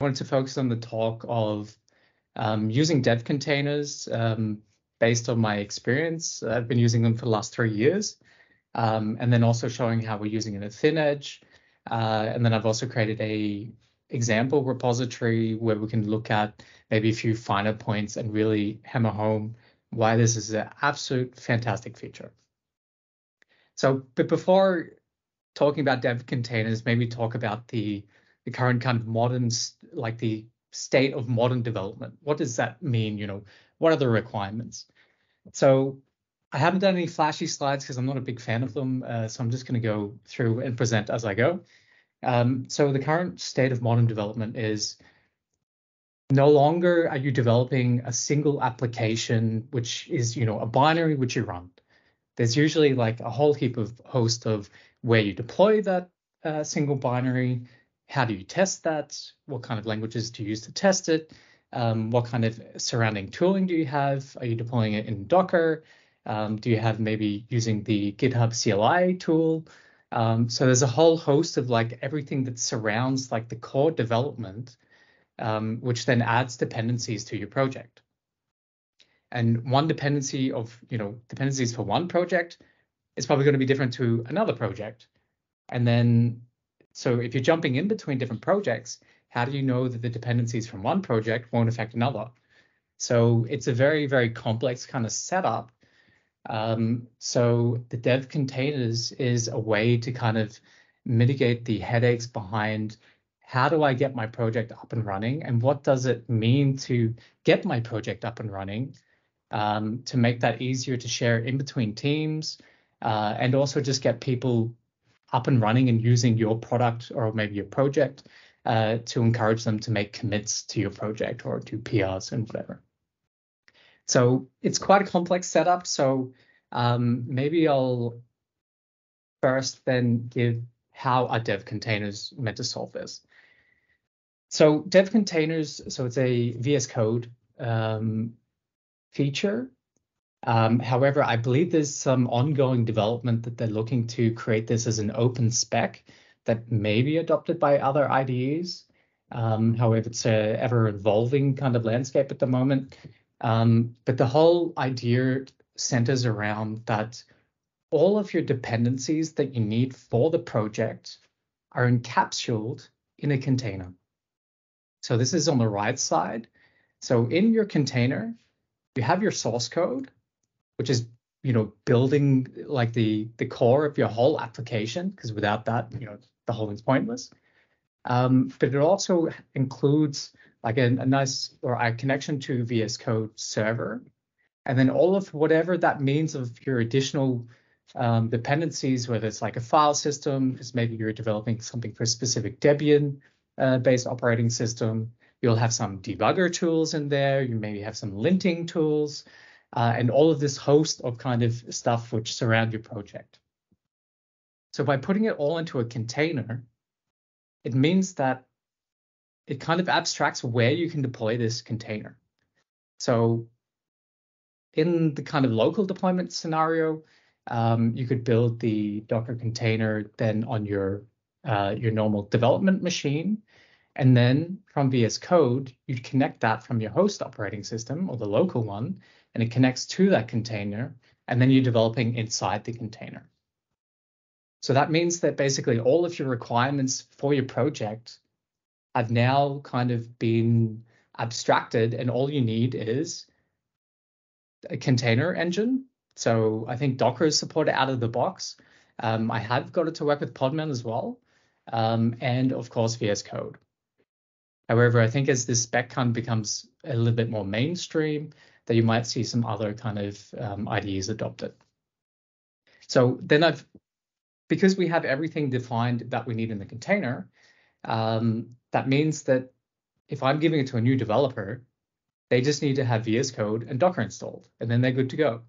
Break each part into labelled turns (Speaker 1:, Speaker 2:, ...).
Speaker 1: wanted to focus on the talk of using dev containers based on my experience. I've been using them for the last 3 years, and then also showing how we're using it at Thin Edge. And then I've also created a example repository where we can look at maybe a few finer points and really hammer home why this is an absolute fantastic feature. So, but before talking about dev containers, maybe talk about the current kind of modern, like the state of modern development. What does that mean? You know, what are the requirements? So I haven't done any flashy slides because I'm not a big fan of them. So I'm just going to go through and present as I go. So the current state of modern development is no longer are you developing a single application, which is, you know, a binary which you run. There's usually like a whole heap of host of where you deploy that single binary. How do you test that? What kind of languages do you use to test it? What kind of surrounding tooling do you have? Are you deploying it in Docker? Do you have maybe using the GitHub CLI tool? So there's a whole host of like everything that surrounds like the core development, which then adds dependencies to your project. And one dependency of, you know, dependencies for one project is probably going to be different to another project. And then, so if you're jumping in between different projects, how do you know that the dependencies from one project won't affect another? So it's a very, very complex kind of setup. So the dev containers is a way to kind of mitigate the headaches behind how do I get my project up and running, and what does it mean to get my project up and running, to make that easier to share in between teams, and also just get people up and running and using your product or maybe your project to encourage them to make commits to your project or to PRs and whatever. So it's quite a complex setup. So maybe I'll first then give how are dev containers meant to solve this. So dev containers, so it's a VS Code feature. However, I believe there's some ongoing development that they're looking to create this as an open spec that may be adopted by other IDEs. However, it's a ever evolving kind of landscape at the moment. But the whole idea centers around that all of your dependencies that you need for the project are encapsulated in a container. So this is on the right side. So in your container, you have your source code, which is, you know, building like the core of your whole application, because without that, you know, the whole thing's pointless. But it also includes like a nice or a connection to VS Code server, and then all of whatever that means of your additional dependencies, whether it's like a file system, because maybe you're developing something for a specific Debian based operating system. You'll have some debugger tools in there. You maybe have some linting tools, and all of this host of kind of stuff which surround your project. So by putting it all into a container, it means that it kind of abstracts where you can deploy this container. So in the kind of local deployment scenario, you could build the Docker container then on your normal development machine. And then from VS Code, you'd connect that from your host operating system or the local one, and it connects to that container, and then you're developing inside the container. So that means that basically all of your requirements for your project have now kind of been abstracted, and all you need is a container engine. So I think Docker is supported out of the box. I have got it to work with Podman as well, and of course VS Code. However, I think as this spec kind of becomes a little bit more mainstream, that you might see some other kind of IDEs adopted. So then because we have everything defined that we need in the container, that means that if I'm giving it to a new developer, they just need to have VS Code and Docker installed, and then they're good to go.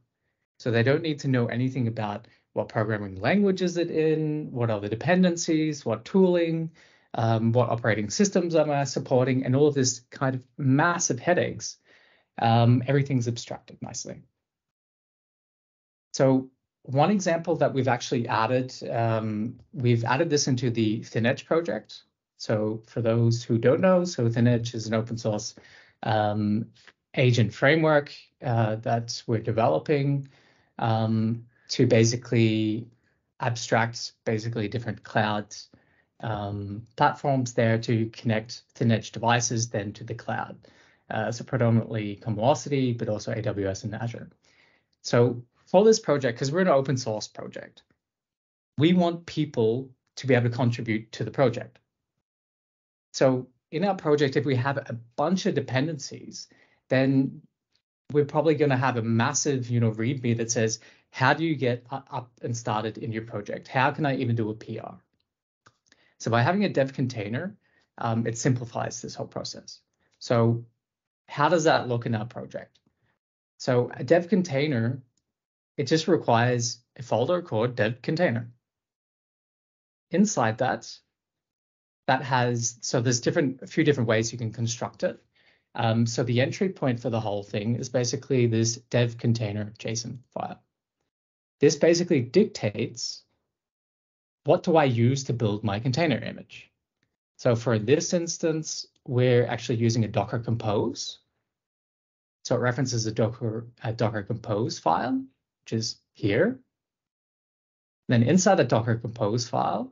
Speaker 1: So they don't need to know anything about what programming language is it in, what are the dependencies, what tooling, what operating systems am I supporting, and all of this kind of massive headaches. Everything's abstracted nicely. So one example that we've actually added, we've added this into the Thin Edge project. So for those who don't know, so ThinEdge is an open source agent framework that we're developing to basically abstract different cloud platforms there to connect ThinEdge devices then to the cloud. So predominantly Cumulocity, but also AWS and Azure. So for this project, because we're an open source project, we want people to be able to contribute to the project. So in our project, if we have a bunch of dependencies, then we're probably going to have a massive, README that says, how do you get up and started in your project? How can I even do a PR? So by having a dev container, it simplifies this whole process. So how does that look in our project? So a dev container, it just requires a folder called dev container. Inside that has, so there's a few different ways you can construct it. So the entry point for the whole thing is basically this dev container JSON file. This basically dictates what do I use to build my container image. So for this instance, we're actually using a Docker Compose. So it references a Docker Compose file, which is here. Then inside the Docker Compose file,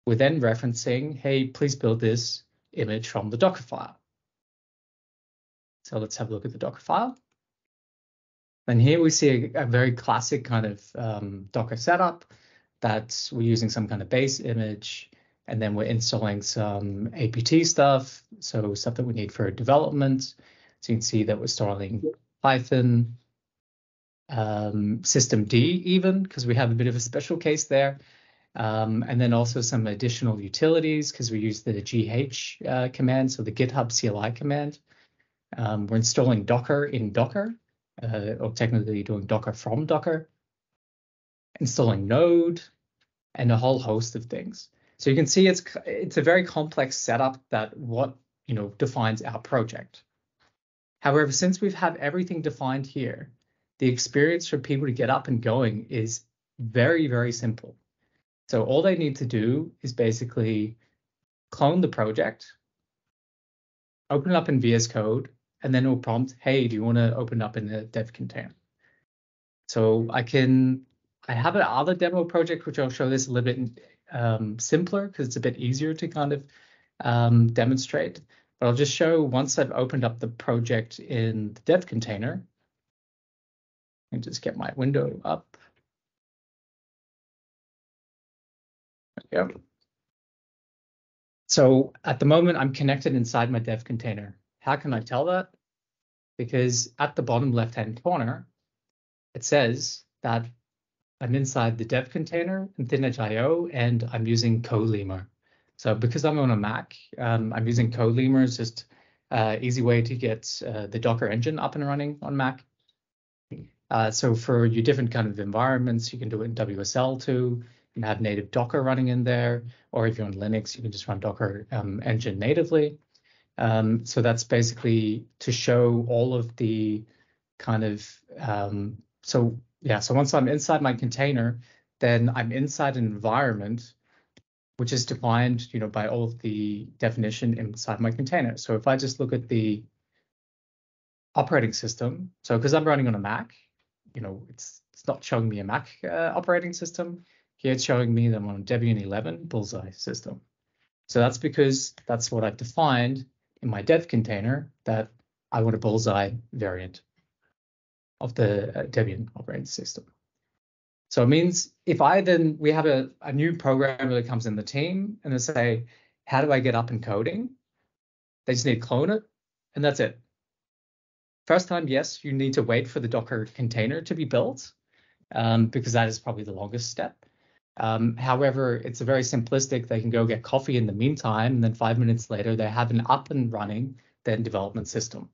Speaker 1: we're then referencing, hey, please build this image from the Docker file. So let's have a look at the Docker file. And here we see a very classic kind of Docker setup that we're using some kind of base image, and then we're installing some APT stuff, so stuff that we need for development. So you can see that we're installing Python, systemd even, because we have a bit of a special case there. And then also some additional utilities, because we use the gh command, so the GitHub CLI command. We're installing Docker in Docker, or technically doing Docker from Docker, installing Node, and a whole host of things. So you can see it's a very complex setup that defines our project. However, since we have everything defined here, the experience for people to get up and going is very, very simple. So all they need to do is basically clone the project, open it up in VSCode, and then it'll prompt, hey, do you want to open up in a dev container? So I have another demo project, which I'll show this a little bit simpler because it's a bit easier to kind of demonstrate. But I'll just show once I've opened up the project in the dev container, and just get my window up. There we go. So at the moment, I'm connected inside my dev container. How can I tell that? Because at the bottom left-hand corner, it says that I'm inside the dev container in ThinEdge.io, and I'm using CodeLeamer. So because I'm on a Mac, I'm using CodeLeamer. It's just an easy way to get the Docker engine up and running on Mac. So for your different kind of environments, you can do it in WSL too. You can have native Docker running in there, or if you're on Linux, you can just run Docker engine natively. So that's basically to show all of the kind of, so once I'm inside my container, then I'm inside an environment which is defined, by all of the definition inside my container. So if I just look at the operating system, so because I'm running on a Mac, it's not showing me a Mac operating system. Here it's showing me that I'm on a Debian 11 Bullseye system. So that's because that's what I've defined in my dev container, that I want a Bullseye variant of the Debian operating system. So it means if we have a new programmer that comes in the team and they say, how do I get up and coding? They just need to clone it, and that's it. First time, yes, you need to wait for the Docker container to be built, because that is probably the longest step. However, it's a very simplistic. They can go get coffee in the meantime, and then 5 minutes later, they have an up and running then development system.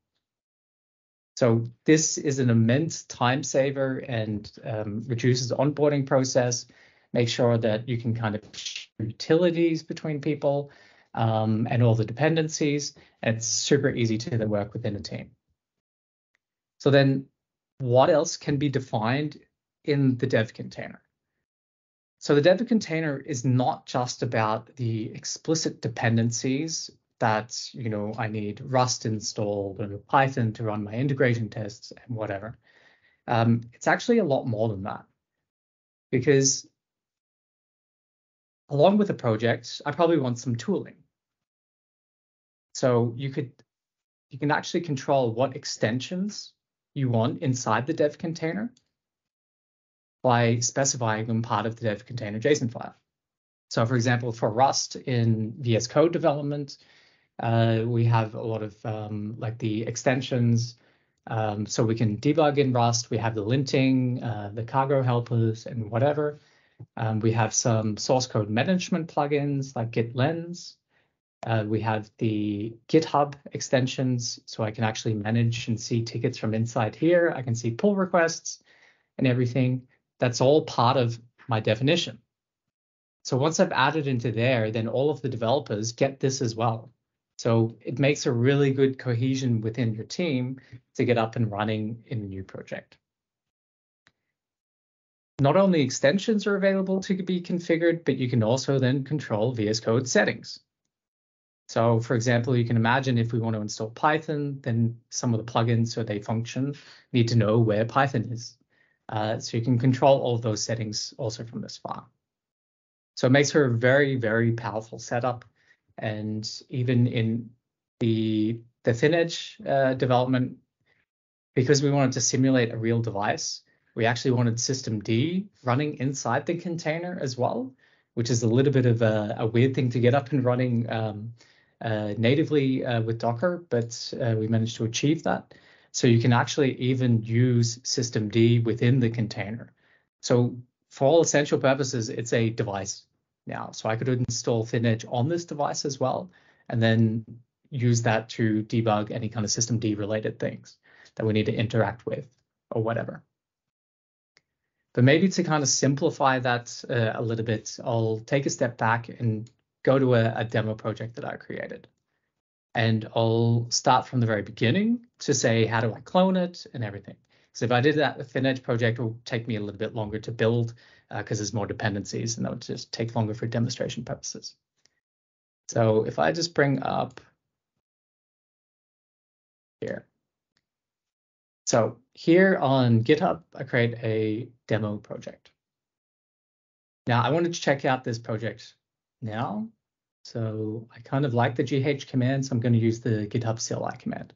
Speaker 1: So this is an immense time saver and reduces the onboarding process. Make sure that you can kind of share utilities between people and all the dependencies. And it's super easy to work within a team. So then what else can be defined in the dev container? So the dev container is not just about the explicit dependencies that, I need Rust installed or Python to run my integration tests and whatever. It's actually a lot more than that, because along with the project, I probably want some tooling. So you can actually control what extensions you want inside the dev container by specifying them part of the dev container JSON file. So for example, for Rust in VSCode development, we have a lot of like the extensions. So we can debug in Rust. We have the linting, the cargo helpers, and whatever. We have some source code management plugins like Git Lens. We have the GitHub extensions, so I can actually manage and see tickets from inside here. I can see pull requests and everything. That's all part of my definition. So once I've added into there, then all of the developers get this as well. So it makes a really good cohesion within your team to get up and running in a new project. Not only extensions are available to be configured, but you can also then control VS Code settings. So for example, you can imagine if we want to install Python, then some of the plugins, so they function, need to know where Python is. So you can control all of those settings also from this file. So it makes for a very, very powerful setup. And even in the thin edge development, because we wanted to simulate a real device, we actually wanted systemd running inside the container as well, which is a little bit of a weird thing to get up and running natively with Docker, but we managed to achieve that. So you can actually even use systemd within the container. So for all essential purposes, it's a device now. So I could install ThinEdge on this device as well, and then use that to debug any kind of systemd related things that we need to interact with or whatever. But maybe to kind of simplify that a little bit, I'll take a step back and go to a demo project that I created. And I'll start from the very beginning to say, how do I clone it and everything. So if I did that with ThinEdge project, it will take me a little bit longer to build because there's more dependencies, and that would just take longer for demonstration purposes. So if I just bring up here. So here on GitHub, I create a demo project. Now I wanted to check out this project now. So I kind of like the GH command, so I'm going to use the GitHub CLI command.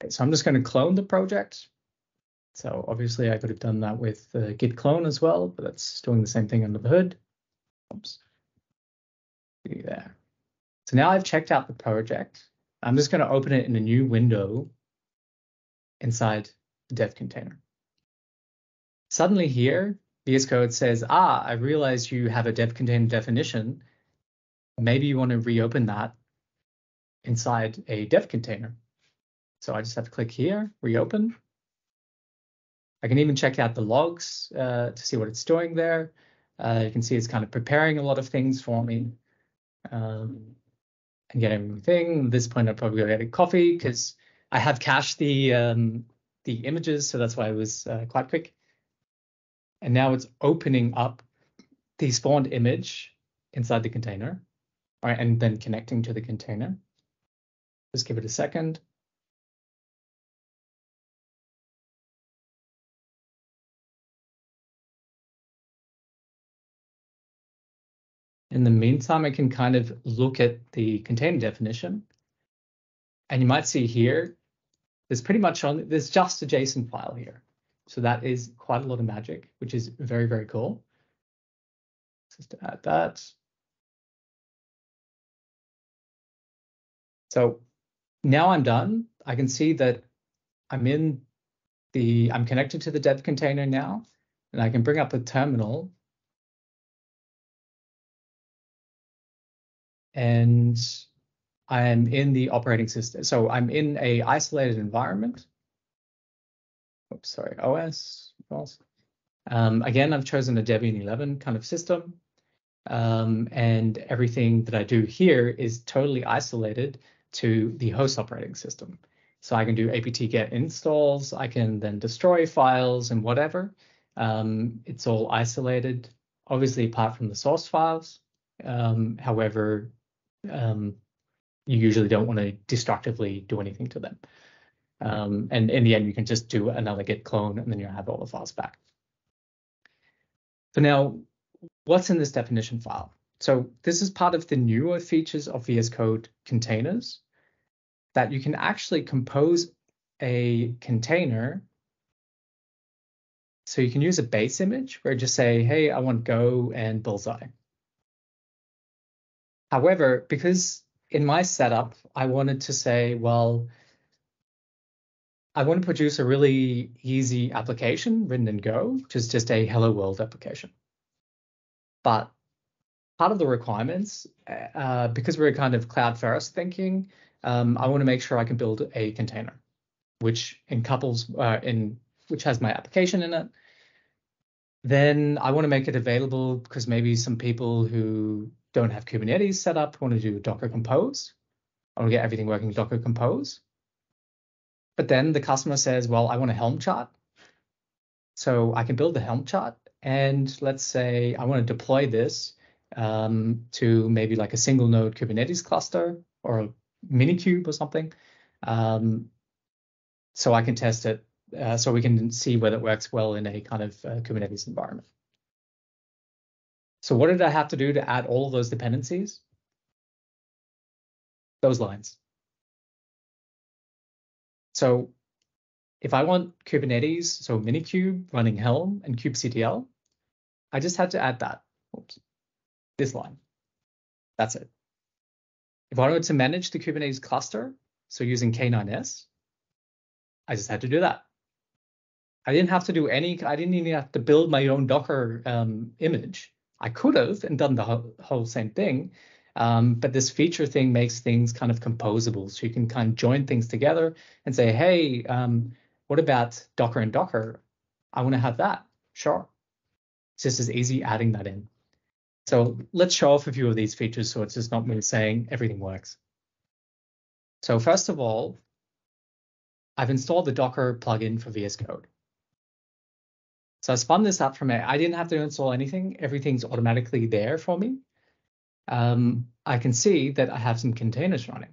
Speaker 1: Okay, so I'm just going to clone the project. So obviously I could have done that with git clone as well, but that's doing the same thing under the hood. Oops. There. So now I've checked out the project. I'm just going to open it in a new window inside the dev container. Suddenly here, VS Code says, I realize you have a dev container definition. Maybe you want to reopen that inside a dev container. So I just have to click here, reopen. I can even check out the logs to see what it's doing there. You can see it's kind of preparing a lot of things for me. And get everything. At this point, I'll probably go get a coffee because I have cached the images, so that's why it was quite quick. And now it's opening up the spawned image inside the container, all right, and then connecting to the container. Just give it a second. In the meantime, I can kind of look at the container definition. And you might see here, there's just a JSON file here. So that is quite a lot of magic, which is very, very cool. Just to add that. So now I'm done. I can see that I'm connected to the dev container now, and I can bring up a terminal. And I'm in the operating system. So I'm in a isolated environment. Oops, sorry, OS. Again, I've chosen a Debian 11 kind of system. And everything that I do here is totally isolated to the host operating system. So I can do apt get installs. I can then destroy files and whatever. It's all isolated, obviously apart from the source files. However, you usually don't want to destructively do anything to them. And in the end, you can just do another git clone, and then you'll have all the files back. So now, what's in this definition file? So this is part of the newer features of VS Code containers, that you can actually compose a container. So you can use a base image where you just say, hey, I want Go and Bullseye. However, because in my setup, I wanted to say, well, I want to produce a really easy application written in Go, which is just a hello world application. But part of the requirements, because we're kind of cloud first thinking, I want to make sure I can build a container, which which has my application in it. Then I want to make it available because maybe some people who don't have Kubernetes set up want to do Docker Compose. I want to get everything working Docker Compose. But then the customer says, well, I want a Helm chart. So I can build the Helm chart. And let's say I want to deploy this to maybe like a single node Kubernetes cluster or a Minikube or something. So I can test it, so we can see whether it works well in a kind of Kubernetes environment. So what did I have to do to add all of those dependencies? Those lines. So if I want Kubernetes, so Minikube running Helm and kubectl, I just had to add that. Oops. This line. That's it. If I wanted to manage the Kubernetes cluster, so using K9s, I just had to do that. I didn't have to do I didn't even have to build my own Docker image. I could have and done the whole same thing. But this feature thing makes things kind of composable. So you can kind of join things together and say, hey, what about Docker and Docker? I want to have that. Sure. It's just as easy adding that in. So let's show off a few of these features so it's just not me saying everything works. So first of all, I've installed the Docker plugin for VS Code. So I spun this up from it. I didn't have to install anything. Everything's automatically there for me. I can see that I have some containers running.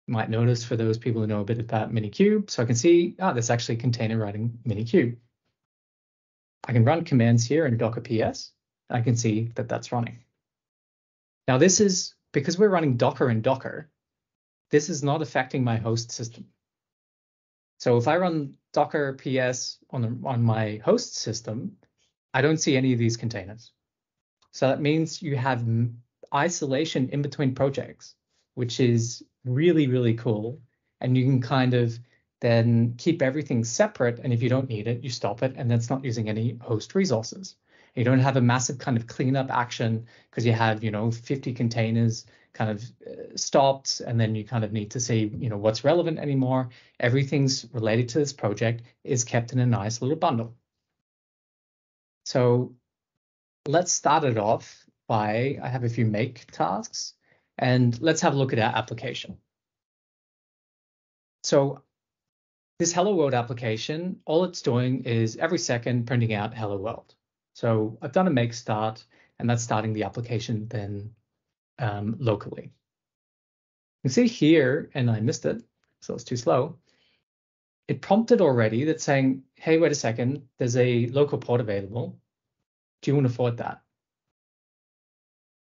Speaker 1: You might notice for those people who know a bit about Minikube, so I can see, there's actually a container running Minikube. I can run commands here in Docker PS. I can see that that's running. Now this is, because we're running Docker and Docker, this is not affecting my host system. So if I run Docker PS on my host system, I don't see any of these containers. So that means you have isolation in between projects, which is really, really cool. And you can kind of then keep everything separate. And if you don't need it, you stop it. And that's not using any host resources. You don't have a massive kind of cleanup action because you have, 50 containers kind of stopped. And then you kind of need to see, what's relevant anymore. Everything's related to this project is kept in a nice little bundle. So let's start it off by, I have a few make tasks, and let's have a look at our application. So this Hello World application, all it's doing is every second printing out Hello World. So I've done a make start, and that's starting the application then locally. You can see here, and I missed it, so it's too slow. It prompted already that's saying, hey, wait a second, there's a local port available. Do you want to forward that?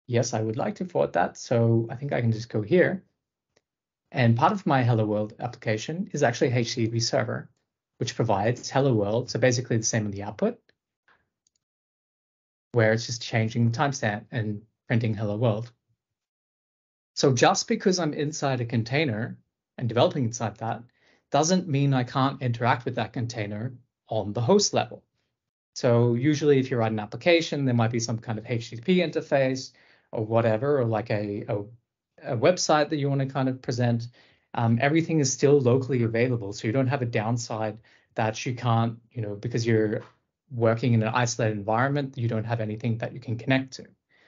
Speaker 1: Yes, I would like to forward that. So I think I can just go here. And part of my Hello World application is actually a HTTP server, which provides Hello World. So basically the same on the output, where it's just changing the timestamp and printing Hello World. So just because I'm inside a container and developing inside that doesn't mean I can't interact with that container on the host level. So usually if you write an application, there might be some kind of HTTP interface or whatever, or like a website that you want to kind of present. Everything is still locally available. So you don't have a downside that you can't, because you're working in an isolated environment, you don't have anything that you can connect to.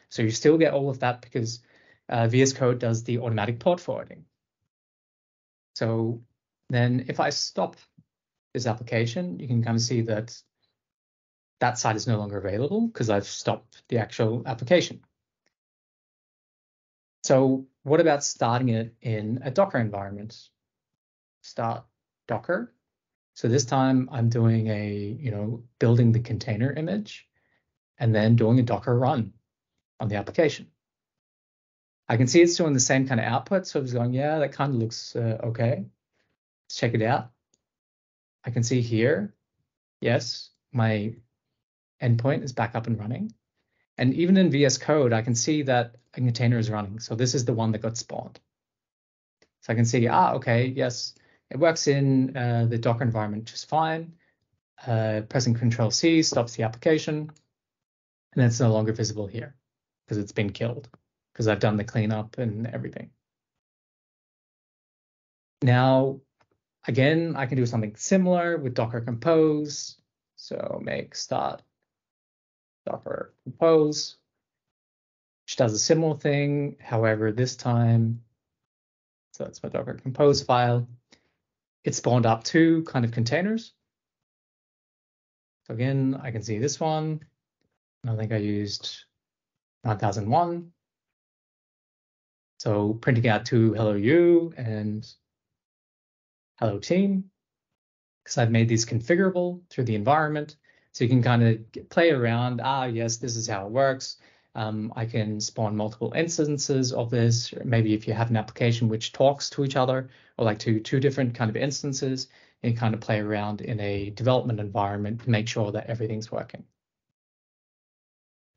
Speaker 1: So you still get all of that because VS Code does the automatic port forwarding. So Then if I stop this application, you can kind of see that that site is no longer available because I've stopped the actual application. So what about starting it in a Docker environment? Start Docker. So this time I'm doing building the container image and then doing a Docker run on the application. I can see it's doing the same kind of output. So I was going, yeah, that kind of looks okay. Let's check it out. I can see here, yes, my endpoint is back up and running. And even in VS Code, I can see that a container is running. So this is the one that got spawned. So I can see, okay, yes, it works in the Docker environment just fine. Pressing Control C stops the application. And it's no longer visible here because it's been killed because I've done the cleanup and everything. Now, again, I can do something similar with Docker Compose. So make start Docker Compose, which does a similar thing. However, this time, so that's my Docker Compose file. It spawned up two kind of containers. So again, I can see this one. I think I used 9001. So printing out to hello you and hello team, because I've made these configurable through the environment. So you can kind of play around, yes, this is how it works. I can spawn multiple instances of this. Or maybe if you have an application which talks to each other, or like two different kind of instances, and kind of play around in a development environment to make sure that everything's working.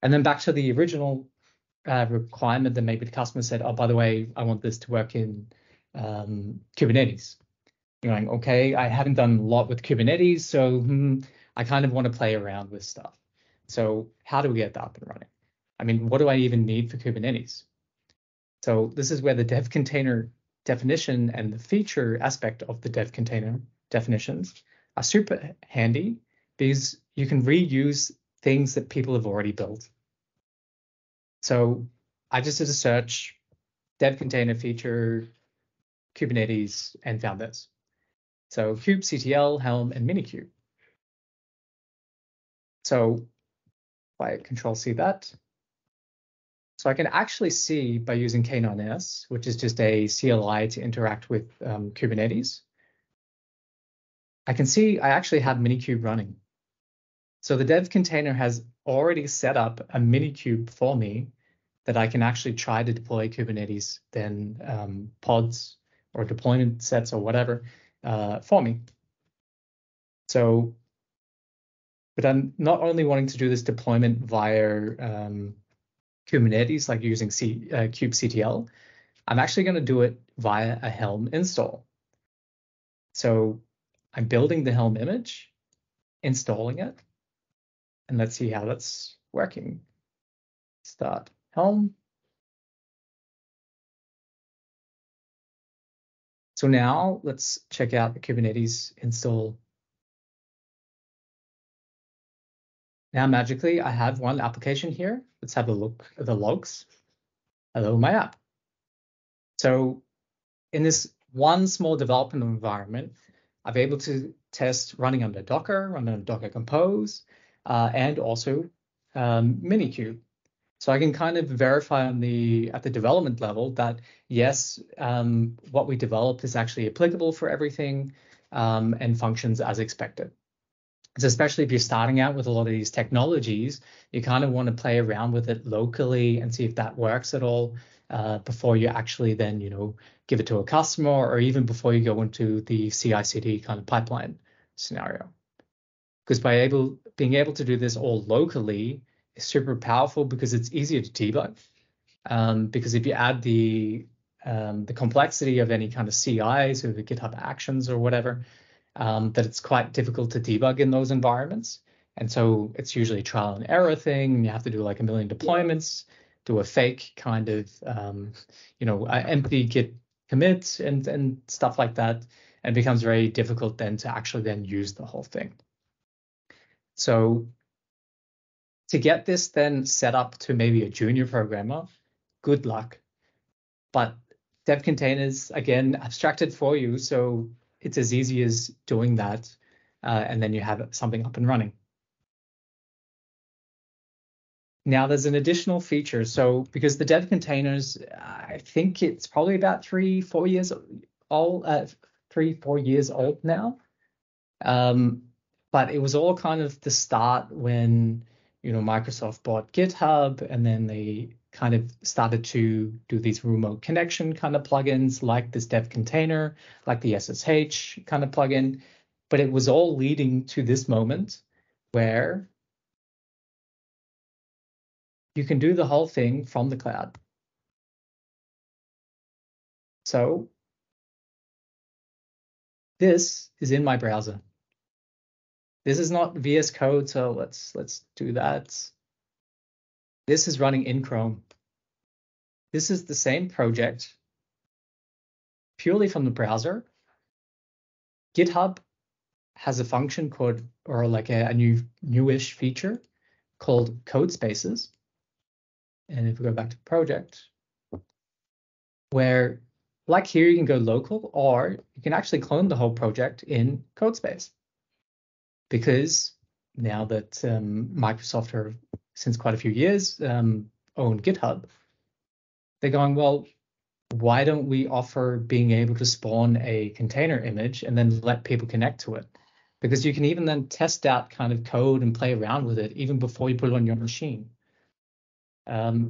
Speaker 1: And then back to the original requirement that maybe the customer said, oh, by the way, I want this to work in Kubernetes. You're going, okay, I haven't done a lot with Kubernetes, so I kind of want to play around with stuff. So how do we get that up and running? I mean, what do I even need for Kubernetes? So this is where the dev container definition and the feature aspect of the dev container definitions are super handy because you can reuse things that people have already built. So I just did a search, dev container feature, Kubernetes, and found this. So kubectl, Helm, and Minikube. So if I Control C that, so I can actually see by using K9S, which is just a CLI to interact with Kubernetes, I can see I actually have Minikube running. So the dev container has already set up a Minikube for me that I can actually try to deploy Kubernetes, then pods or deployment sets or whatever for me. So, but I'm not only wanting to do this deployment via Kubernetes, like using kubectl, I'm actually going to do it via a Helm install. So I'm building the Helm image, installing it, and let's see how that's working. Start Helm. So now let's check out the Kubernetes install. Now magically, I have one application here. Let's have a look at the logs. Hello, my app. So in this one small development environment, I'm able to test running under Docker, running under Docker Compose, and also Minikube. So I can kind of verify at the development level that yes, what we developed is actually applicable for everything and functions as expected. So especially if you're starting out with a lot of these technologies, you kind of want to play around with it locally and see if that works at all before you actually then, give it to a customer, or even before you go into the CI/CD kind of pipeline scenario. Because being able to do this all locally is super powerful because it's easier to debug. Because if you add the complexity of any kind of CIs or the GitHub Actions or whatever, that it's quite difficult to debug in those environments. And so it's usually a trial and error thing. You have to do like a million deployments, do a fake kind of, empty Git commit and stuff like that. And it becomes very difficult then to actually then use the whole thing. So to get this then set up to maybe a junior programmer, good luck. But dev containers, again, abstracted for you. So it's as easy as doing that, and then you have something up and running. Now there's an additional feature. So because the dev containers, I think it's probably about 3-4 years old, 3-4 years old now. But it was all kind of the start when, Microsoft bought GitHub, and then they kind of started to do these remote connection kind of plugins like this dev container, like the SSH kind of plugin. But it was all leading to this moment where you can do the whole thing from the cloud. So this is in my browser. This is not VS Code, so let's do that. This is running in Chrome. This is the same project, purely from the browser. GitHub has a function called, or like a newish feature called code spaces. And if we go back to project, where like here, you can go local, or you can actually clone the whole project in CodeSpace. Because now that Microsoft are, since quite a few years, own GitHub, they're going, well, why don't we offer being able to spawn a container image and then let people connect to it? Because you can even then test out kind of code and play around with it even before you put it on your machine.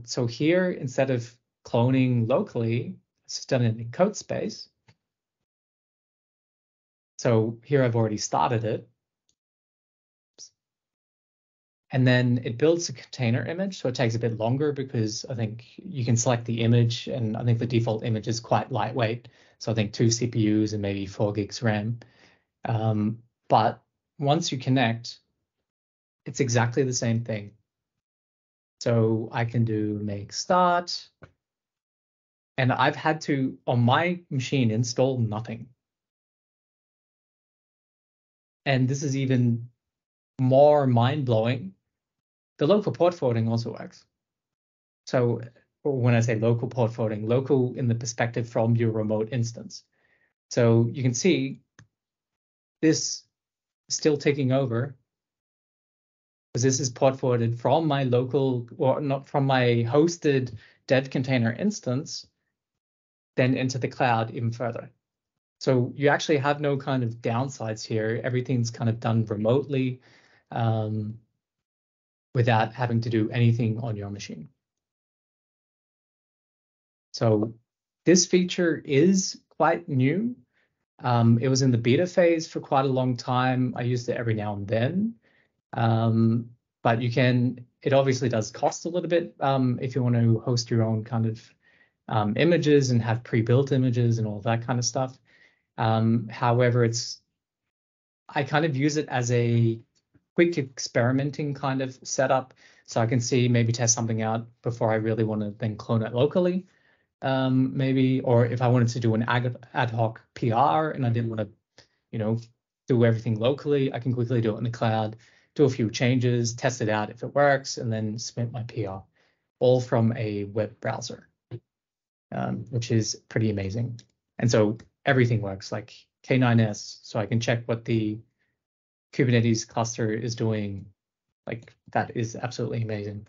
Speaker 1: So here, instead of cloning locally, it's done in code space. So here I've already started it. And then it builds a container image. So it takes a bit longer because I think you can select the image, and I think the default image is quite lightweight. So I think 2 CPUs and maybe 4 gigs RAM. But once you connect, it's exactly the same thing. So I can do make start. And I've had to, on my machine, install nothing. And this is even more mind-blowing. The local port forwarding also works. So when I say local port forwarding, local in the perspective from your remote instance. So you can see this still ticking over, because this is port forwarded from my local, or not from my hosted dev container instance, then into the cloud even further. So you actually have no kind of downsides here. Everything's kind of done remotely, without having to do anything on your machine. So this feature is quite new. It was in the beta phase for quite a long time. I used it every now and then. But it obviously does cost a little bit if you want to host your own kind of images and have pre-built images and all that kind of stuff. However, I kind of use it as a quick experimenting kind of setup, so I can see, maybe test something out before I really want to then clone it locally, maybe, or if I wanted to do an ad hoc PR and I didn't want to, do everything locally, I can quickly do it in the cloud, do a few changes, test it out if it works, and then submit my PR, all from a web browser, which is pretty amazing. And so everything works, like K9s, so I can check what the Kubernetes cluster is doing. Like, that is absolutely amazing.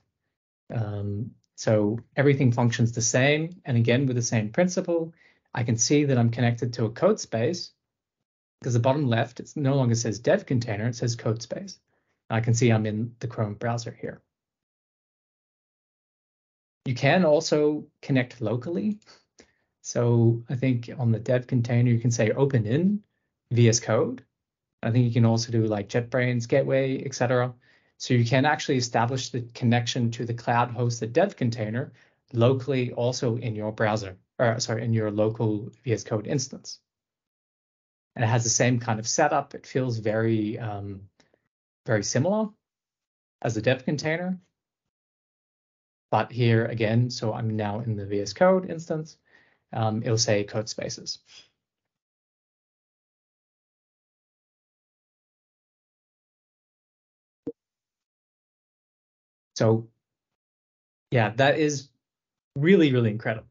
Speaker 1: So everything functions the same. And again, with the same principle, I can see that I'm connected to a code space, because the bottom left, it no longer says dev container, it says code space. I can see I'm in the Chrome browser here. You can also connect locally. So I think on the dev container, you can say open in VS Code. I think you can also do like JetBrains, Gateway, etc. So you can actually establish the connection to the cloud hosted dev container locally, also in your browser, or sorry, in your local VS Code instance. And it has the same kind of setup. It feels very, very similar as a dev container. But here again, so I'm now in the VS Code instance, it'll say code spaces. So yeah, that is really, really incredible.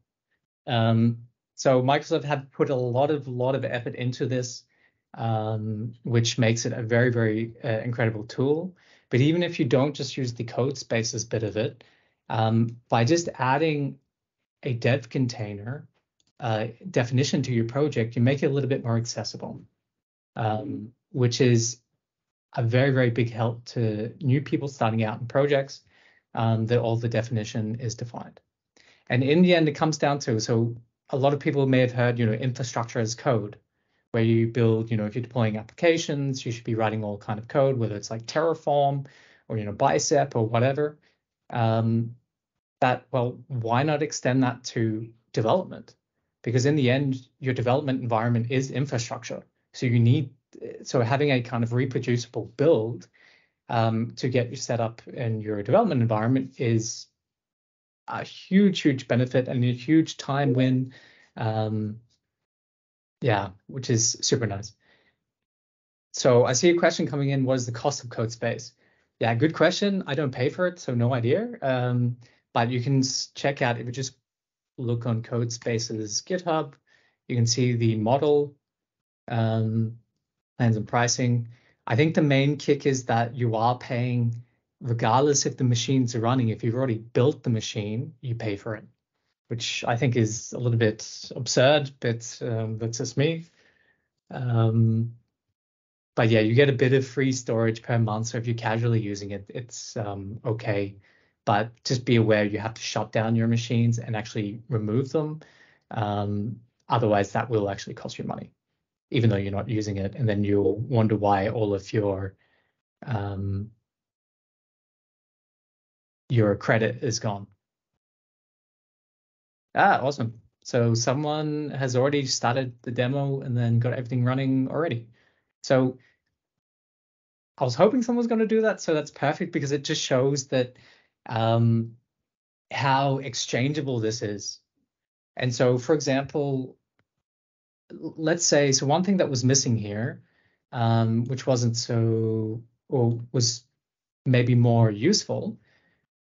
Speaker 1: So Microsoft had put a lot of effort into this. which makes it a very, very incredible tool. But even if you don't just use the code spaces bit of it, by just adding a dev container definition to your project, you make it a little bit more accessible, which is a very, very big help to new people starting out in projects, that all the definition is defined. And in the end, it comes down to, so a lot of people may have heard, infrastructure as code, where you build, if you're deploying applications, you should be writing all kind of code, whether it's like Terraform or, Bicep or whatever. Well, why not extend that to development? Because in the end, your development environment is infrastructure. So having a kind of reproducible build to get you set up in your development environment is a huge, huge benefit and a huge time win. Which is super nice. So I see a question coming in. What is the cost of code space? Yeah, good question. I don't pay for it, so no idea. But you can check out, if you just look on Codespace's GitHub, you can see the model, plans and pricing. I think the main kick is that you are paying regardless if the machine's running. If you've already built the machine, you pay for it, which I think is a little bit absurd, but that's just me. But yeah, you get a bit of free storage per month. So if you're casually using it, it's okay. But just be aware you have to shut down your machines and actually remove them. Otherwise, that will actually cost you money, even though you're not using it. And then you'll wonder why all of your credit is gone. Awesome. So someone has already started the demo and then got everything running already. So I was hoping someone was going to do that. So that's perfect, because it just shows that how exchangeable this is. And so, for example, let's say, so one thing that was missing here, which wasn't so, or was maybe more useful.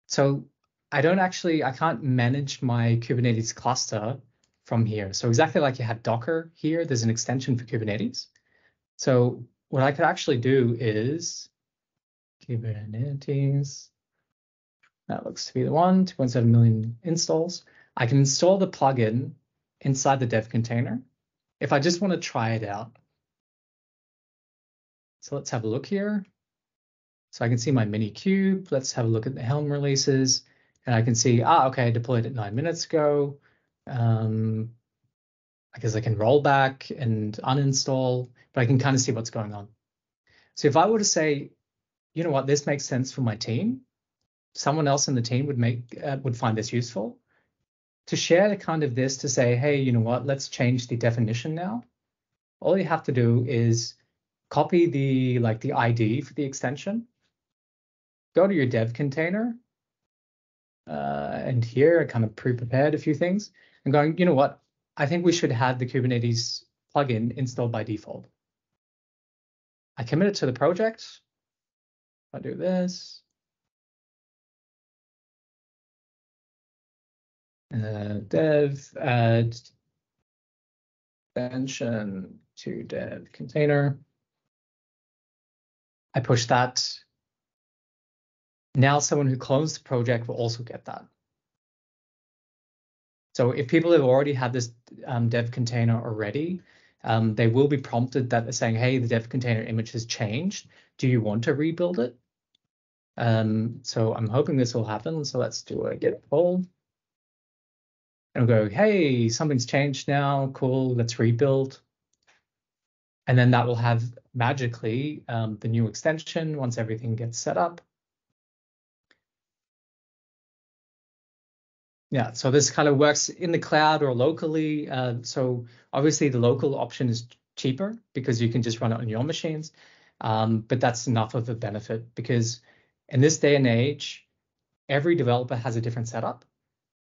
Speaker 1: So I can't manage my Kubernetes cluster from here. So exactly like you have Docker here, there's an extension for Kubernetes. So what I could actually do is Kubernetes, that looks to be the one, 2.7 million installs. I can install the plugin inside the dev container if I just want to try it out. So let's have a look here. So I can see my mini cube. Let's have a look at the Helm releases. And I can see, okay, I deployed it 9 minutes ago. I guess I can roll back and uninstall, but I can kind of see what's going on. So if I were to say, you know what, this makes sense for my team, someone else in the team would find this useful, to share the kind of this, to say, hey, you know what, let's change the definition now. All you have to do is copy the ID for the extension, go to your dev container, and here I kind of pre-prepared a few things, and going, you know what, I think we should have the Kubernetes plugin installed by default. I commit it to the project. I do this. Dev add extension to dev container. I push that. Now someone who clones the project will also get that. So if people have already had this dev container already, they will be prompted that they're saying, hey, the dev container image has changed. Do you want to rebuild it? So I'm hoping this will happen. So let's do a git pull. And we'll go, hey, something's changed now. Cool, let's rebuild. And then that will have magically the new extension once everything gets set up. Yeah, so this kind of works in the cloud or locally. So obviously the local option is cheaper because you can just run it on your machines. But that's enough of a benefit, because in this day and age, every developer has a different setup.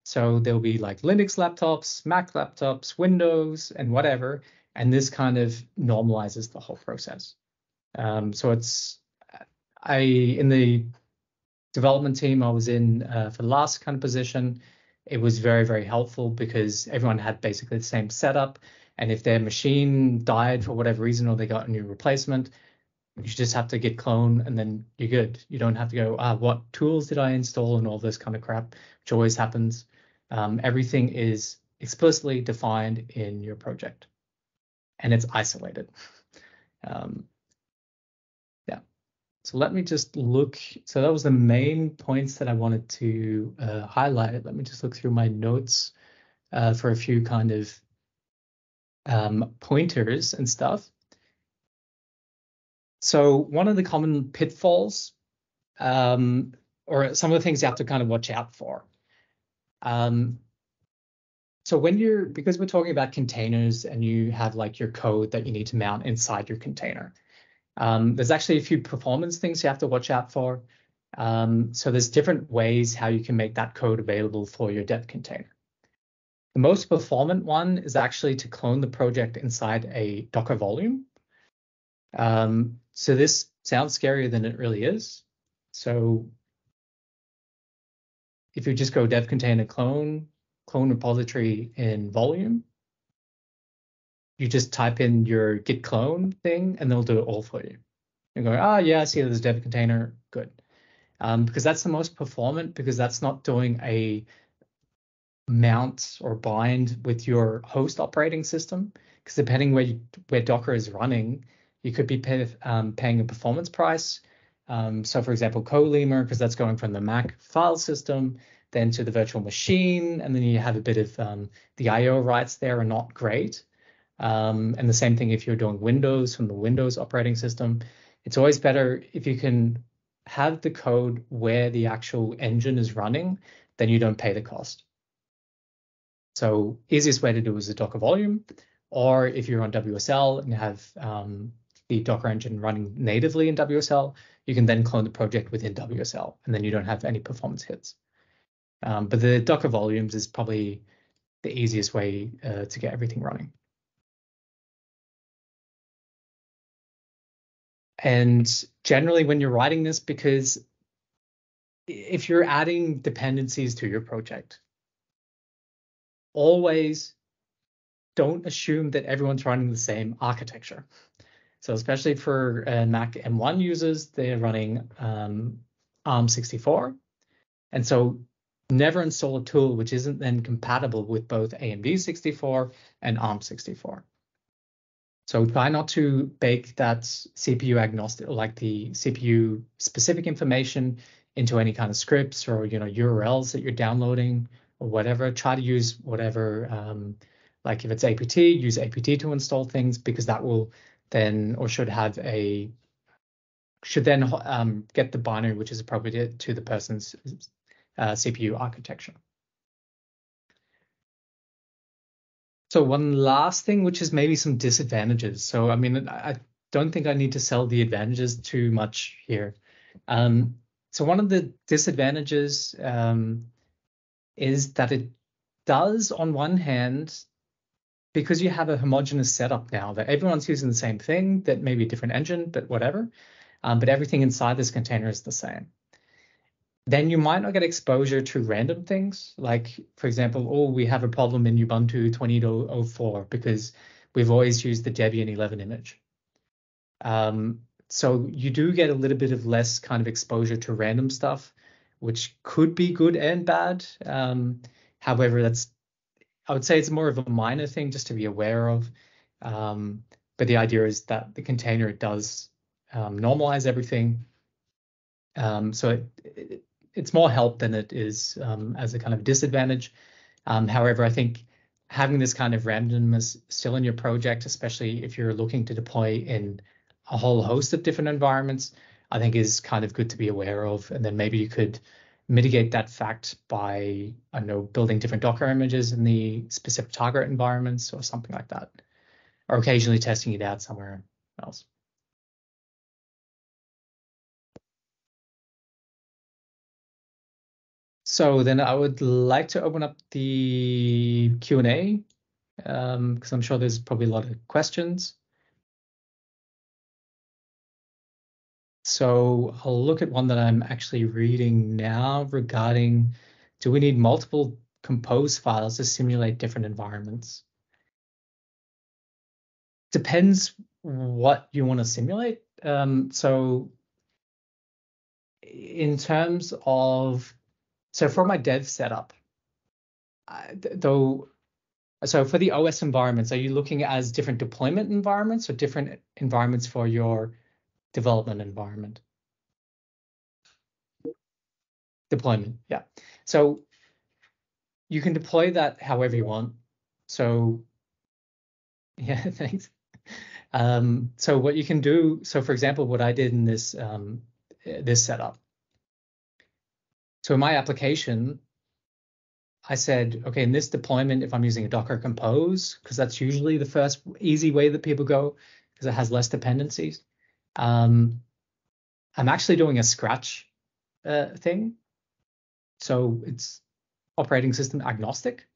Speaker 1: So there'll be like Linux laptops, Mac laptops, Windows, and whatever. And this kind of normalizes the whole process. So in the development team I was in for the last kind of position, it was very, very helpful because everyone had basically the same setup. And if their machine died for whatever reason or they got a new replacement, you just have to git clone and then you're good. You don't have to go, what tools did I install and all this kind of crap, which always happens. Everything is explicitly defined in your project and it's isolated. Yeah. So let me just look. So that was the main points that I wanted to highlight. Let me just look through my notes for a few kind of pointers and stuff. So one of the common pitfalls, or some of the things you have to kind of watch out for. So because we're talking about containers and you have like your code that you need to mount inside your container, there's actually a few performance things you have to watch out for. So there's different ways how you can make that code available for your dev container. The most performant one is actually to clone the project inside a Docker volume. So this sounds scarier than it really is. So if you just go dev container clone repository in volume, you just type in your git clone thing and they'll do it all for you. You go, yeah, I see there's a dev container, good. Because that's the most performant, because that's not doing a mount or bind with your host operating system. Because depending where Docker is running, you could be paying a performance price. So for example, Coleamer, because that's going from the Mac file system, then to the virtual machine, and then you have a bit of the IO rights there are not great. And the same thing if you're doing Windows from the Windows operating system. It's always better if you can have the code where the actual engine is running, then you don't pay the cost. So easiest way to do is a Docker volume, or if you're on WSL and you have the Docker engine running natively in WSL, you can then clone the project within WSL, and then you don't have any performance hits. But the Docker volumes is probably the easiest way to get everything running. And generally when you're writing this, because if you're adding dependencies to your project, always don't assume that everyone's running the same architecture. So especially for Mac M1 users, they're running ARM64. And so never install a tool which isn't then compatible with both AMD64 and ARM64. So try not to bake that CPU agnostic, like the CPU specific information into any kind of scripts or URLs that you're downloading or whatever. Try to use whatever, like if it's apt, use apt to install things, because that will then, or should then get the binary which is appropriate to the person's CPU architecture. So one last thing, which is maybe some disadvantages. So I mean, I don't think I need to sell the advantages too much here. So one of the disadvantages is that it does, on one hand, because you have a homogeneous setup now that everyone's using the same thing, that may be a different engine, but whatever, but everything inside this container is the same. Then you might not get exposure to random things. Like, for example, we have a problem in Ubuntu 20.04 because we've always used the Debian 11 image. So you do get a little bit of less kind of exposure to random stuff, which could be good and bad. However, I would say it's more of a minor thing just to be aware of. But the idea is that the container does normalize everything. So it's more help than it is as a kind of disadvantage. However, I think having this kind of randomness still in your project, especially if you're looking to deploy in a whole host of different environments, I think is kind of good to be aware of. And then maybe you could mitigate that fact by, I don't know, building different Docker images in the specific target environments or something like that, or occasionally testing it out somewhere else. So then I would like to open up the Q&A because I'm sure there's probably a lot of questions. So I'll look at one that I'm actually reading now regarding, do we need multiple compose files to simulate different environments? depends what you want to simulate. So in terms of, so for my dev setup, though, so for the OS environments, are you looking as different deployment environments or different environments for your development environment? Deployment, yeah. So you can deploy that however you want. So yeah, thanks. So what you can do, so for example, what I did in this this setup. So in my application, I said, okay, in this deployment, if I'm using a Docker Compose, because that's usually the first easy way that people go, because it has less dependencies. I'm actually doing a Scratch thing. So it's operating system agnostic.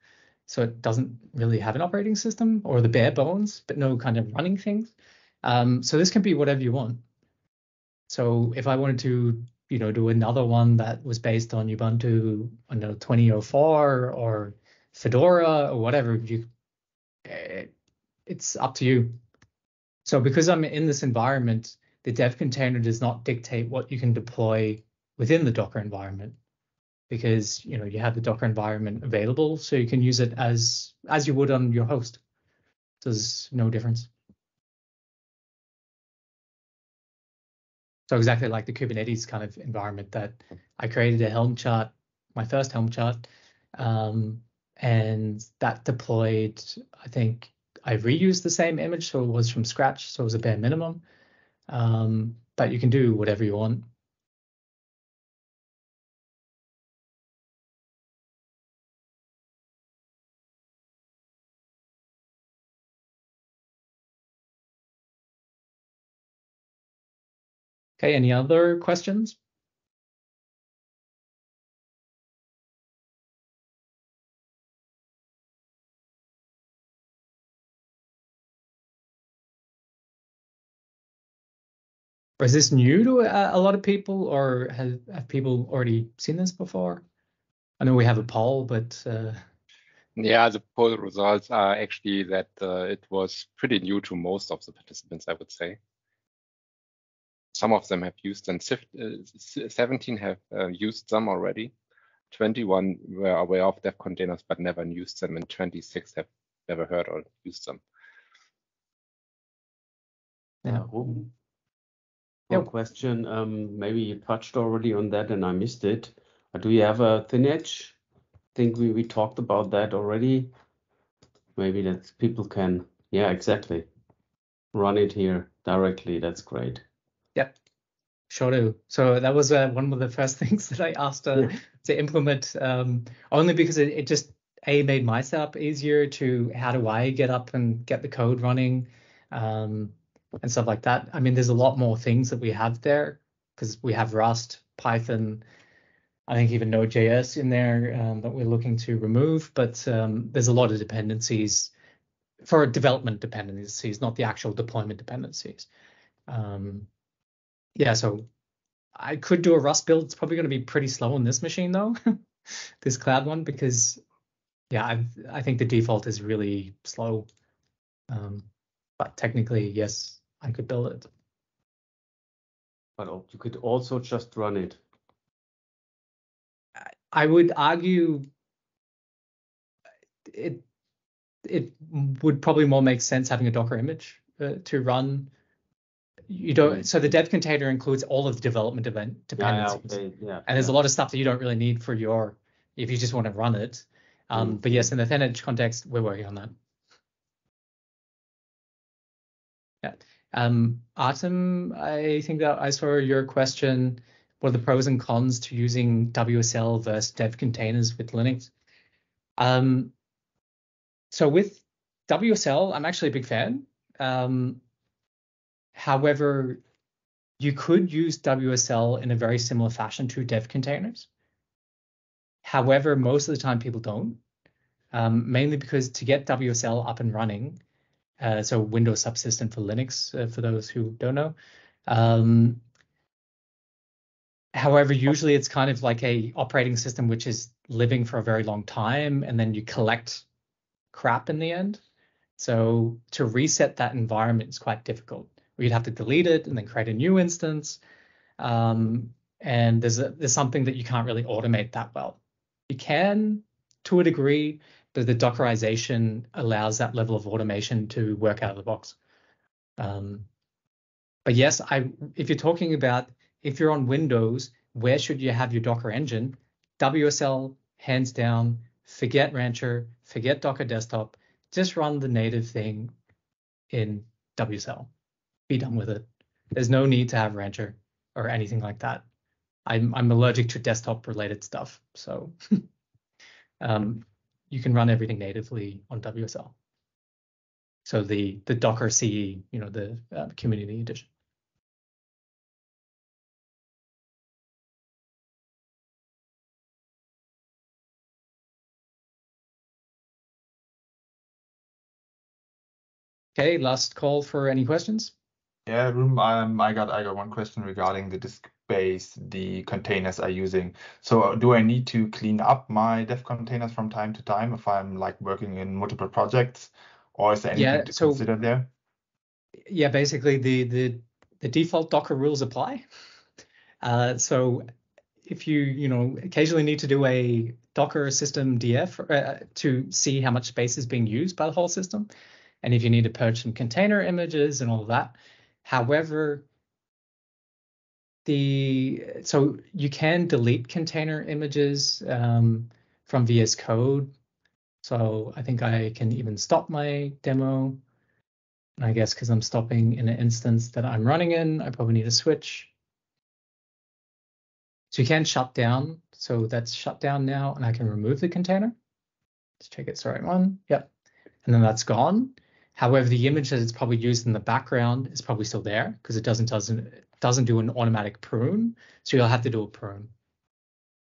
Speaker 1: So it doesn't really have an operating system or the bare bones, but no kind of running things. So this can be whatever you want. So if I wanted to, do another one that was based on Ubuntu, 2004 or Fedora or whatever, it's up to you. So because I'm in this environment, the dev container does not dictate what you can deploy within the Docker environment, because you have the Docker environment available, so you can use it as you would on your host. So there's no difference. So exactly like the Kubernetes kind of environment that I created a Helm chart, my first Helm chart, and that deployed, I think I reused the same image, so it was from scratch, so it was a bare minimum. But you can do whatever you want. Okay, any other questions? Or is this new to a lot of people, or have people already seen this before? I know we have a poll, but
Speaker 2: yeah, the poll results are actually that it was pretty new to most of the participants, I would say. Some of them have used them. 17 have used them already. 21 were aware of dev containers but never used them, and 26 have never heard or used them.
Speaker 3: Yeah. One question. Maybe you touched already on that and I missed it. Do you have a thin edge? I think we talked about that already. Maybe that people can, yeah, exactly, run it here directly. That's great.
Speaker 1: Yep, sure do. So that was one of the first things that I asked to implement, only because it just made my setup easier to how do I get up and get the code running, and stuff like that. I mean, there's a lot more things that we have there because we have Rust, Python, I think even Node.js in there that we're looking to remove, but there's a lot of dependencies for development dependencies, not the actual deployment dependencies. Yeah, so I could do a Rust build. It's probably going to be pretty slow on this machine though, this cloud one, because yeah, I think the default is really slow. But technically, yes, I could build it.
Speaker 3: But you could also just run it.
Speaker 1: I would argue it would probably more make sense having a Docker image to run. You don't. So the dev container includes all of the development event dependencies. And there's a lot of stuff that you don't really need for your, if you just want to run it. But yes, in the thin edge context, we're working on that. Yeah. Artem, I think that I saw your question. What are the pros and cons to using WSL versus dev containers with Linux? So with WSL, I'm actually a big fan. However, you could use WSL in a very similar fashion to dev containers. However, most of the time people don't, mainly because to get WSL up and running, so Windows subsystem for Linux, for those who don't know. However, usually it's kind of like a operating system which is living for a very long time, and then you collect crap in the end. So to reset that environment is quite difficult. We'd have to delete it and then create a new instance. And there's something that you can't really automate that well. You can to a degree, but the Dockerization allows that level of automation to work out of the box. But yes, if you're talking about if you're on Windows, where should you have your Docker engine? WSL, hands down. Forget Rancher, forget Docker Desktop. Just run the native thing in WSL. Be done with it. There's no need to have Rancher or anything like that. I'm allergic to desktop related stuff, so you can run everything natively on WSL. So the Docker CE, the community edition. Okay, last call for any questions.
Speaker 4: Yeah, Ruben, I got one question regarding the disk space the containers are using. So do I need to clean up my dev containers from time to time if I'm like working in multiple projects, or is there anything to consider there?
Speaker 1: Yeah, basically the default Docker rules apply. So if you occasionally need to do a Docker system DF to see how much space is being used by the whole system, and if you need to purge some container images and all of that. However, so you can delete container images from VS Code. So I think I can even stop my demo. And I guess because I'm stopping in an instance that I'm running in, I probably need a switch. So you can shut down. So that's shut down now, and I can remove the container. Let's check it's the right one. Yep. And then that's gone. However, the image that it's probably used in the background is probably still there because it doesn't do an automatic prune. So you'll have to do a prune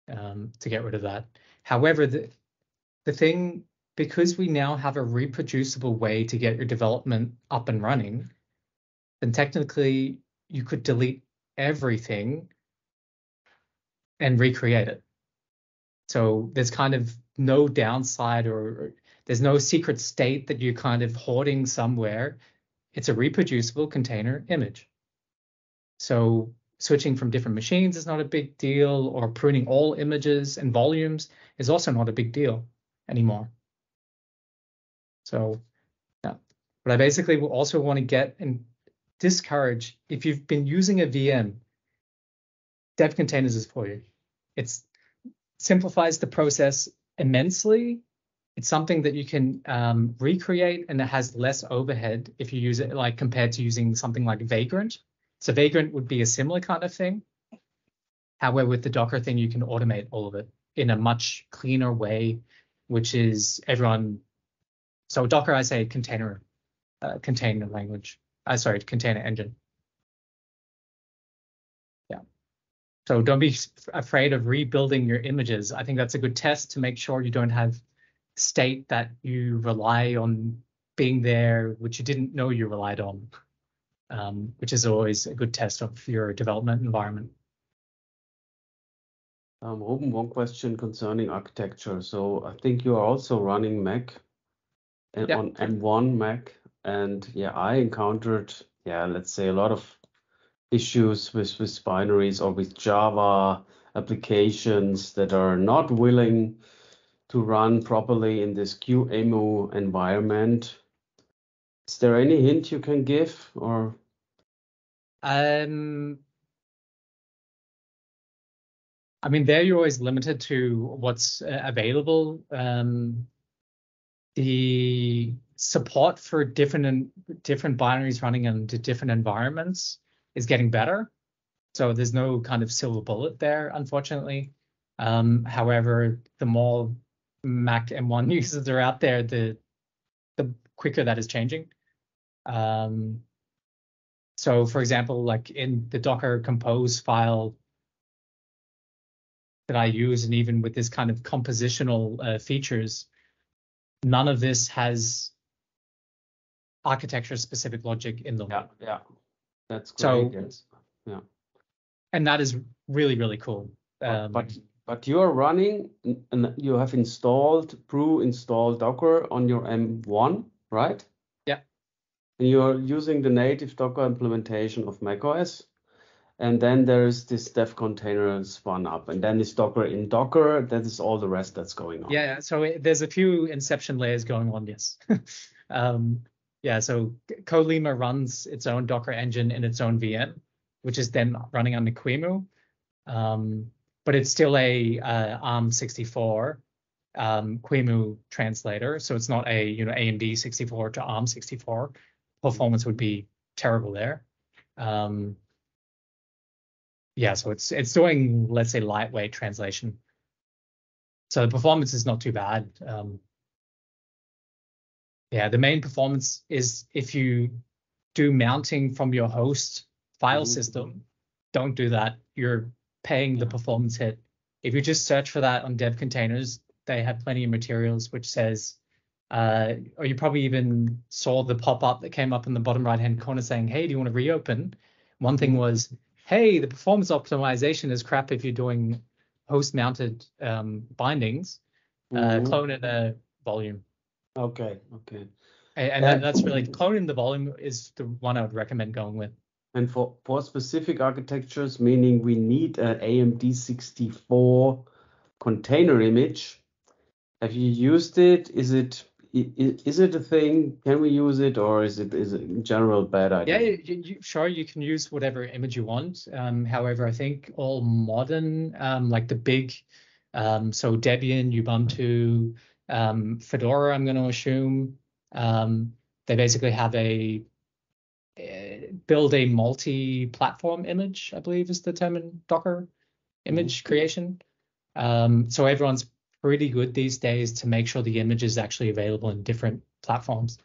Speaker 1: to get rid of that. However, the thing, because we now have a reproducible way to get your development up and running, then technically you could delete everything and recreate it. So there's kind of no downside or there's no secret state that you're kind of hoarding somewhere. It's a reproducible container image. So switching from different machines is not a big deal, or pruning all images and volumes is also not a big deal anymore. So yeah, but I basically will also want to get and discourage, if you've been using a VM, dev containers is for you. It simplifies the process immensely. It's something that you can recreate, and it has less overhead if you use it like compared to using something like Vagrant. So Vagrant would be a similar kind of thing. However, with the Docker thing, you can automate all of it in a much cleaner way, which is everyone. So Docker, I say container language. Container engine. Yeah. So don't be afraid of rebuilding your images. I think that's a good test to make sure you don't have state that you rely on being there, which you didn't know you relied on, which is always a good test of your development environment.
Speaker 3: Ruben, one question concerning architecture. So I think you are also running Mac and on M1 Mac, and yeah, I encountered let's say a lot of issues with binaries or with Java applications that are not willing to run properly in this QEMU environment. Is there any hint you can give, or?
Speaker 1: I mean, there you're always limited to what's available. The support for different binaries running into different environments is getting better. So there's no kind of silver bullet there, unfortunately. However, the more Mac M1 users are out there, the quicker that is changing. So for example, like in the Docker compose file that I use, and even with this kind of compositional features, none of this has architecture specific logic in them.
Speaker 3: Yeah, that's great.
Speaker 1: So,
Speaker 3: yes. Yeah,
Speaker 1: and that is really, really cool.
Speaker 3: But you are running, and you have installed Docker on your M1, right? You're using the native Docker implementation of macOS, and then there is this dev container spun up, and then it's Docker in Docker. That is all the rest that's going on.
Speaker 1: Yeah, so there's a few inception layers going on, yes. Yeah, so Colima runs its own Docker engine in its own VM, which is then running under QEMU. But it's still a ARM64 QEMU translator, so it's not a AMD 64 to ARM 64. Performance would be terrible there. Yeah, so it's doing, let's say, lightweight translation. So the performance is not too bad. Yeah, the main performance is if you do mounting from your host file system, don't do that. You're paying the performance hit. If you just search for that on dev containers, they have plenty of materials which says, or you probably even saw the pop-up that came up in the bottom right-hand corner saying, hey, do you want to reopen? One thing was, hey, the performance optimization is crap if you're doing host-mounted bindings. Clone in a volume.
Speaker 3: Okay.
Speaker 1: And that's really, cloning the volume is the one I would recommend going with.
Speaker 3: And for specific architectures, meaning we need an AMD 64 container image. Have you used it? Is it a thing? Can we use it, or is it in general a bad idea?
Speaker 1: Yeah, sure, you can use whatever image you want. However, I think all modern, like the big, so Debian, Ubuntu, Fedora, I'm going to assume, they basically have build a multi-platform image, I believe is the term in Docker image creation. So everyone's pretty good these days to make sure the image is actually available in different platforms.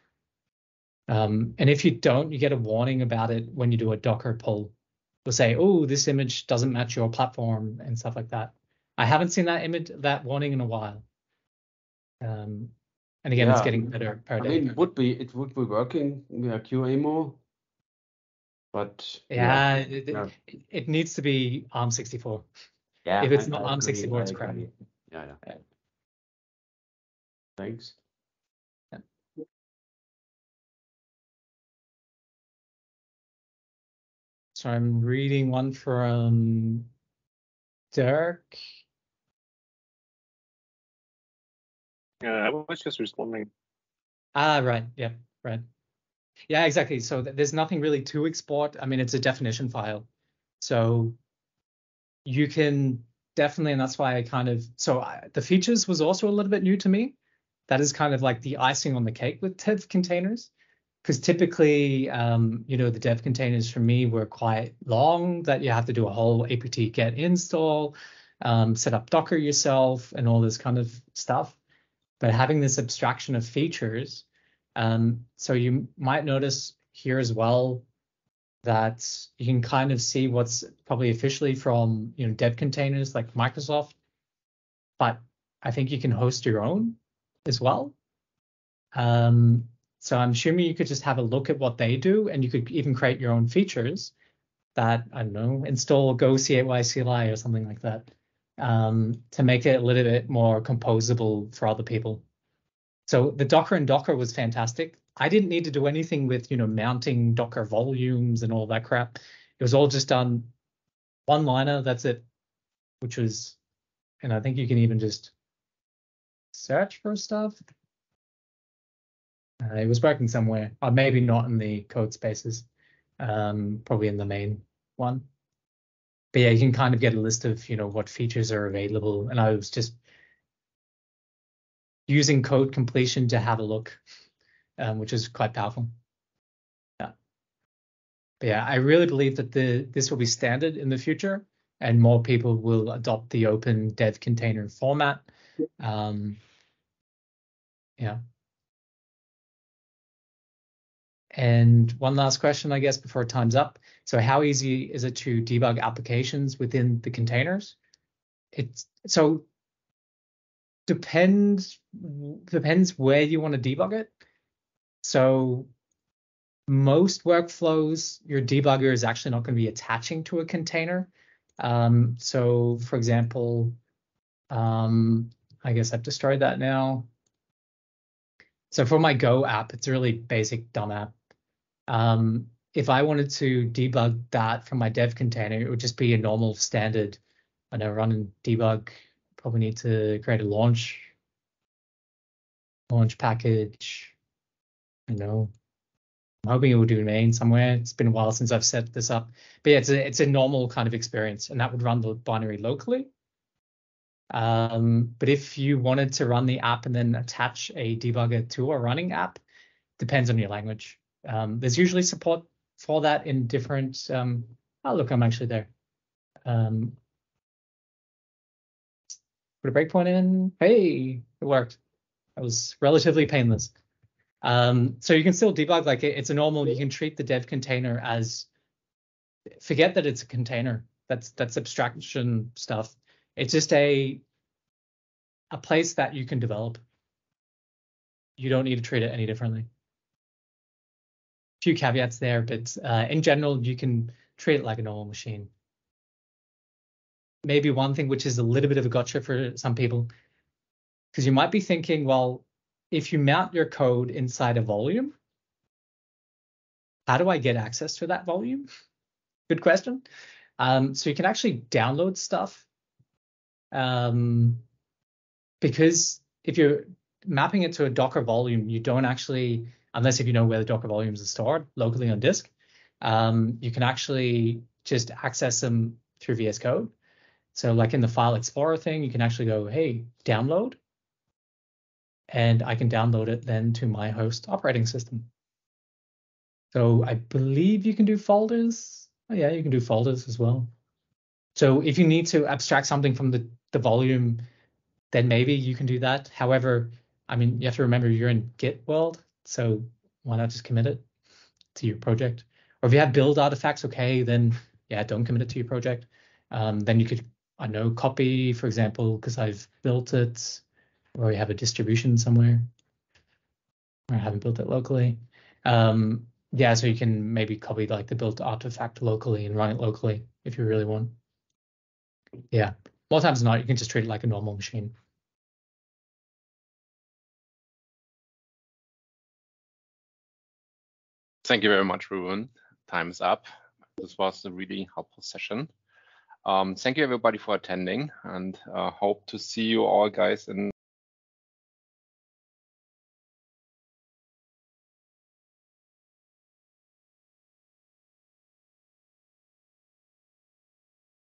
Speaker 1: And if you don't, you get a warning about it when you do a Docker pull. It'll say, oh, this image doesn't match your platform and stuff like that. I haven't seen that warning in a while. And again, it's getting better per day.
Speaker 3: It would be working via QEMU, but
Speaker 1: it needs to be ARM64.
Speaker 3: Yeah,
Speaker 1: if it's not ARM64, it's crap.
Speaker 3: Yeah. Thanks.
Speaker 1: Yeah. So I'm reading one from Dirk.
Speaker 5: I was just responding.
Speaker 1: Right. Yeah, right. Yeah, exactly. So there's nothing really to export. I mean, it's a definition file. So you can definitely, and that's why the features was also a little bit new to me. That is kind of like the icing on the cake with dev containers. Because typically, the dev containers for me were quite long, that you have to do a whole apt get install, set up Docker yourself and all this kind of stuff. But having this abstraction of features, so you might notice here as well that you can kind of see what's probably officially from dev containers like Microsoft, but I think you can host your own as well. So I'm assuming you could just have a look at what they do, and you could even create your own features that, I don't know, install Go CLI or something like that, to make it a little bit more composable for other people. So the Docker in Docker was fantastic. I didn't need to do anything with, mounting Docker volumes and all that crap. It was all just done one-liner, that's it, which was, and I think you can even just search for stuff. It was working somewhere, or maybe not in the code spaces, probably in the main one. But yeah, you can kind of get a list of, what features are available. And I was just using code completion to have a look, which is quite powerful. Yeah. But yeah, I really believe that this will be standard in the future, and more people will adopt the open dev container format. Yeah. And one last question, I guess, before time's up. So how easy is it to debug applications within the containers? Depends where you want to debug it. So most workflows, your debugger is actually not going to be attaching to a container. So for example, I guess I've destroyed that now. So for my Go app, it's a really basic, dumb app. If I wanted to debug that from my dev container, it would just be a normal standard. I know run and debug. Probably need to create a launch package. I know. I'm hoping it will do main somewhere. It's been a while since I've set this up, but yeah, it's a normal kind of experience, and that would run the binary locally. But if you wanted to run the app and then attach a debugger to a running app, depends on your language. There's usually support for that in different. Oh, look, I'm actually there. Put a breakpoint in. Hey, it worked. That was relatively painless. So you can still debug like it's a normal. You can treat the dev container as. Forget that it's a container. That's abstraction stuff. It's just a place that you can develop. You don't need to treat it any differently. A few caveats there, but in general, you can treat it like a normal machine. Maybe one thing which is a little bit of a gotcha for some people, because you might be thinking, well, if you mount your code inside a volume, how do I get access to that volume? Good question. So you can actually download stuff. Because if you're mapping it to a Docker volume, you don't actually, unless if you know where the Docker volumes are stored locally on disk, you can actually just access them through VS Code. So like in the file explorer thing, you can actually go, hey, download. And I can download it then to my host operating system. So I believe you can do folders. Oh yeah, you can do folders as well. So if you need to abstract something from the volume, then maybe you can do that. However, I mean, you have to remember you're in Git world, so why not just commit it to your project? Or if you have build artifacts, okay, then yeah, don't commit it to your project. Then you could, I know, copy, for example, because I've built it, or you have a distribution somewhere, or I haven't built it locally. Yeah, so you can maybe copy like the built artifact locally and run it locally if you really want. Yeah, more times than not, you can just treat it like a normal machine.
Speaker 2: Thank you very much, Ruben. Time is up. This was a really helpful session. Thank you everybody for attending, and hope to see you all guys in